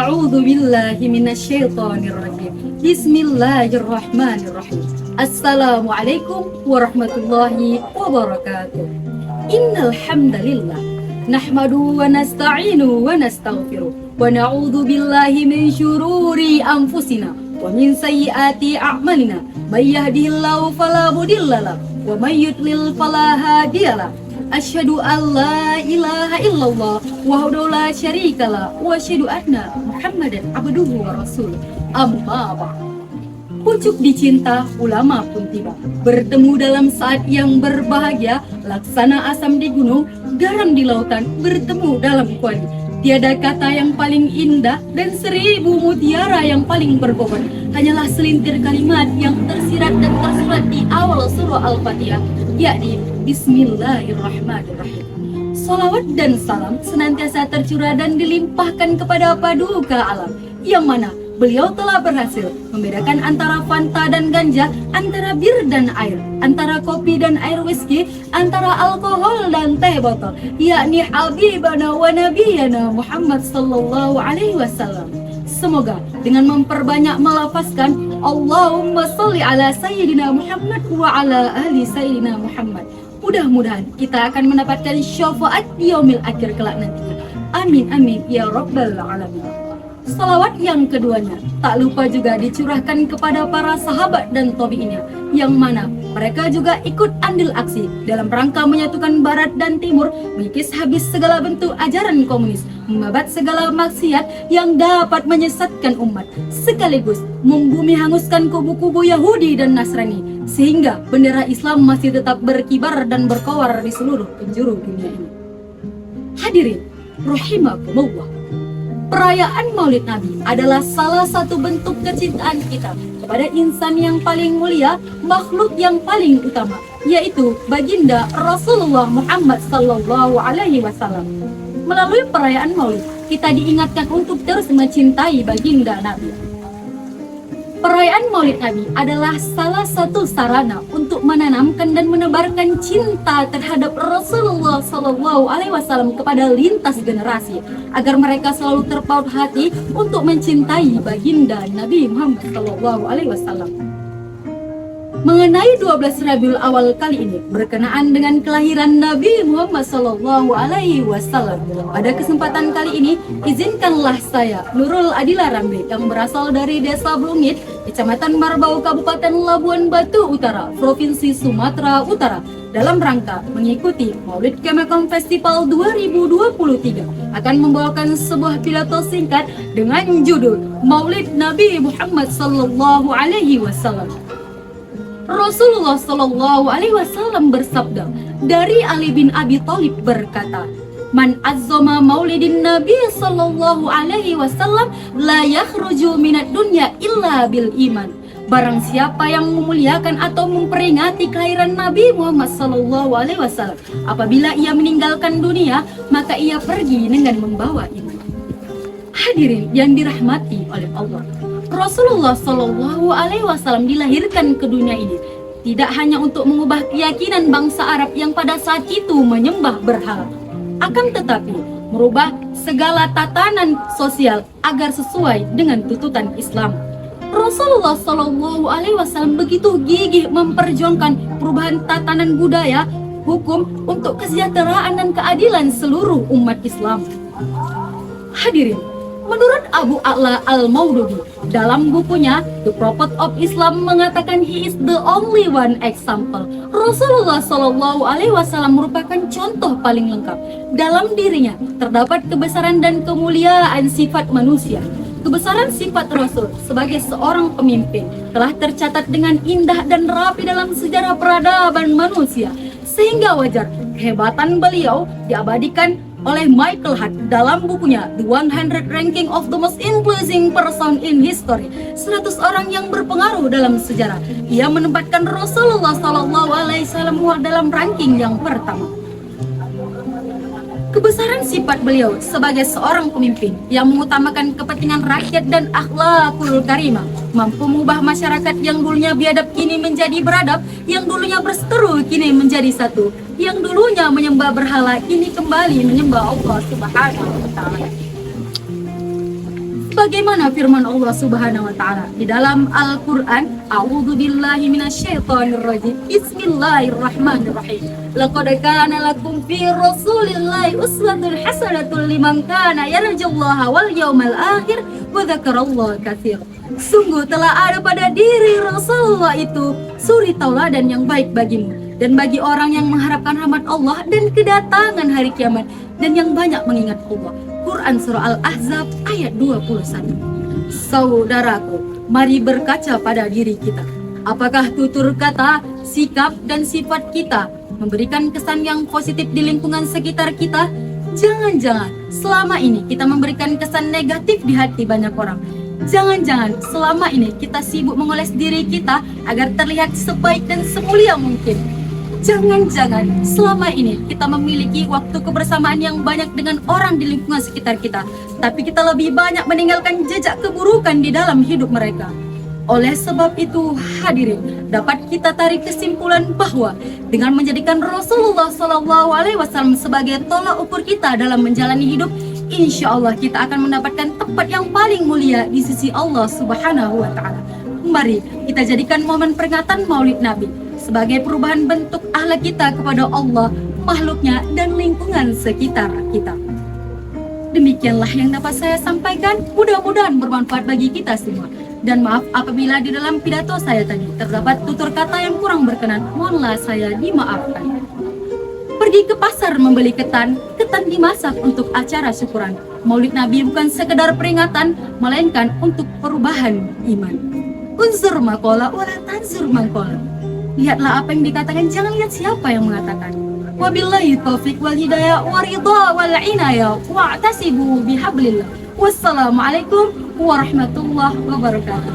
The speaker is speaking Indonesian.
A'udzu billahi minasyaitonir rajim. Bismillahirrahmanirrahim. Assalamualaikum warahmatullahi wabarakatuh. Innal hamdalillah nahmadu wa nasta'inu wa nastaghfiruh wa na'udzu billahi min syururi anfusina wa min sayyiati a'malina. May yahdihillahu fala mudhillalah wa may yudlil fala hadiyalah. Asyhadu an la ilaha illallah wahdahu la syarikalah wa asyhadu anna Muhammadan abduhu wa rasuluh. Amma ba'd. Pucuk dicinta, ulama pun tiba. Bertemu dalam saat yang berbahagia, laksana asam di gunung, garam di lautan, bertemu dalam kuali. Tiada kata yang paling indah dan 1000 mutiara yang paling berbobot. Hanyalah selintir kalimat yang tersirat dan tersurat di awal surah Al-Fatihah, yakni Bismillahirrahmanirrahim. Salawat dan salam senantiasa tercurah dan dilimpahkan kepada paduka alam, yang mana beliau telah berhasil membedakan antara Fanta dan ganja, antara bir dan air, antara kopi dan air whisky, antara alkohol dan teh botol, yakni Habibana wa Nabiyana Muhammad sallallahu alaihi wasallam. Semoga dengan memperbanyak melafazkan Allahumma sholli ala sayyidina Muhammad wa ala ali sayyidina Muhammad, mudah-mudahan kita akan mendapatkan syafaat di yaumil akhir kelak nanti. Amin amin ya rabbal alamin. Salawat yang keduanya tak lupa juga dicurahkan kepada para sahabat dan tabi'innya, yang mana mereka juga ikut andil aksi dalam rangka menyatukan barat dan timur, mengikis habis segala bentuk ajaran komunis, membabat segala maksiat yang dapat menyesatkan umat, sekaligus membumi hanguskan kubu-kubu Yahudi dan Nasrani, sehingga bendera Islam masih tetap berkibar dan berkobar di seluruh penjuru dunia ini. Hadirin rahimakumullah. Perayaan Maulid Nabi adalah salah satu bentuk kecintaan kita kepada insan yang paling mulia, makhluk yang paling utama, yaitu baginda Rasulullah Muhammad sallallahu alaihi wasallam. Melalui perayaan Maulid, kita diingatkan untuk terus mencintai baginda Nabi. Perayaan Maulid Nabi adalah salah satu sarana untuk menanamkan dan menebarkan cinta terhadap Rasulullah sallallahu alaihi wasallam kepada lintas generasi, agar mereka selalu terpaut hati untuk mencintai baginda Nabi Muhammad sallallahu alaihi wasallam. Mengenai 12 Rabiul Awal kali ini berkenaan dengan kelahiran Nabi Muhammad sallallahu alaihi wasallam. Pada kesempatan kali ini, izinkanlah saya, Nurul Adila Rambe, yang berasal dari Desa Blungit, Kecamatan Marbau, Kabupaten Labuan Batu Utara, Provinsi Sumatera Utara, dalam rangka mengikuti Maulid Kemekom Festival 2023 akan membawakan sebuah pidato singkat dengan judul Maulid Nabi Muhammad sallallahu alaihi wasallam. Rasulullah sallallahu alaihi wasallam bersabda, dari Ali bin Abi Thalib berkata, "Man azzama maulidin Nabi sallallahu alaihi wasallam la yakhruju minad dunya illa bil iman." Barang siapa yang memuliakan atau memperingati kelahiran Nabi Muhammad sallallahu alaihi wasallam, apabila ia meninggalkan dunia, maka ia pergi dengan membawa iman. Hadirin yang dirahmati oleh Allah, Rasulullah Shallallahu Alaihi Wasallam dilahirkan ke dunia ini tidak hanya untuk mengubah keyakinan bangsa Arab yang pada saat itu menyembah berhala, akan tetapi merubah segala tatanan sosial agar sesuai dengan tuntutan Islam. Rasulullah Shallallahu Alaihi Wasallam begitu gigih memperjuangkan perubahan tatanan budaya, hukum untuk kesejahteraan dan keadilan seluruh umat Islam. Hadirin, menurut Abu A'la Al-Maududi dalam bukunya The Prophet of Islam mengatakan he is the only one example. Rasulullah Shallallahu Alaihi Wasallam merupakan contoh paling lengkap. Dalam dirinya terdapat kebesaran dan kemuliaan sifat manusia. Kebesaran sifat Rasul sebagai seorang pemimpin telah tercatat dengan indah dan rapi dalam sejarah peradaban manusia, sehingga wajar kehebatan beliau diabadikan oleh Michael Hart dalam bukunya The 100 Ranking of the Most Influencing Person in History, 100 orang yang berpengaruh dalam sejarah. Ia menempatkan Rasulullah Sallallahu Alaihi Wasallam dalam ranking yang pertama. Kebesaran sifat beliau sebagai seorang pemimpin yang mengutamakan kepentingan rakyat dan akhlakul karimah mampu mengubah masyarakat yang dulunya biadab kini menjadi beradab, yang dulunya berseteru kini menjadi satu, yang dulunya menyembah berhala kini kembali menyembah Allah Subhanahu wa Ta'ala. Sebagaimana firman Allah Subhanahu wa taala di dalam Al-Qur'an, A'udzubillahi minasyaitonirrajim. Bismillahirrahmanirrahim. Laqad kana lakum fi Rasulillahi uswatun hasanatun liman kana yarjullaha wal yawmal akhir wa dzakarallaha katsiran. Sungguh telah ada pada diri Rasulullah itu suri tauladan yang baik bagimu dan bagi orang yang mengharapkan rahmat Allah dan kedatangan hari kiamat dan yang banyak mengingat Allah. Quran Surah Al-Ahzab ayat 21. Saudaraku, mari berkaca pada diri kita. Apakah tutur kata, sikap, dan sifat kita memberikan kesan yang positif di lingkungan sekitar kita? Jangan-jangan selama ini kita memberikan kesan negatif di hati banyak orang. Jangan-jangan selama ini kita sibuk mengoles diri kita agar terlihat sebaik dan semulia mungkin. Jangan-jangan selama ini kita memiliki waktu kebersamaan yang banyak dengan orang di lingkungan sekitar kita, tapi kita lebih banyak meninggalkan jejak keburukan di dalam hidup mereka. Oleh sebab itu, hadirin, dapat kita tarik kesimpulan bahwa dengan menjadikan Rasulullah SAW sebagai tolak ukur kita dalam menjalani hidup, insya Allah kita akan mendapatkan tempat yang paling mulia di sisi Allah Subhanahu wa Ta'ala. Mari kita jadikan momen peringatan Maulid Nabi sebagai perubahan bentuk akhlak kita kepada Allah, makhluknya, dan lingkungan sekitar kita. Demikianlah yang dapat saya sampaikan, mudah-mudahan bermanfaat bagi kita semua. Dan maaf apabila di dalam pidato saya tadi terdapat tutur kata yang kurang berkenan, mohonlah saya dimaafkan. Pergi ke pasar membeli ketan dimasak untuk acara syukuran. Maulid Nabi bukan sekedar peringatan, melainkan untuk perubahan iman. Unsur maqala wala tansur maqala. Lihatlah apa yang dikatakan, jangan lihat siapa yang mengatakan. Wabillahi taufiq wal hidayah wa ridha wal inayah wa'tasibu bihablillah. Wassalamualaikum warahmatullahi wabarakatuh.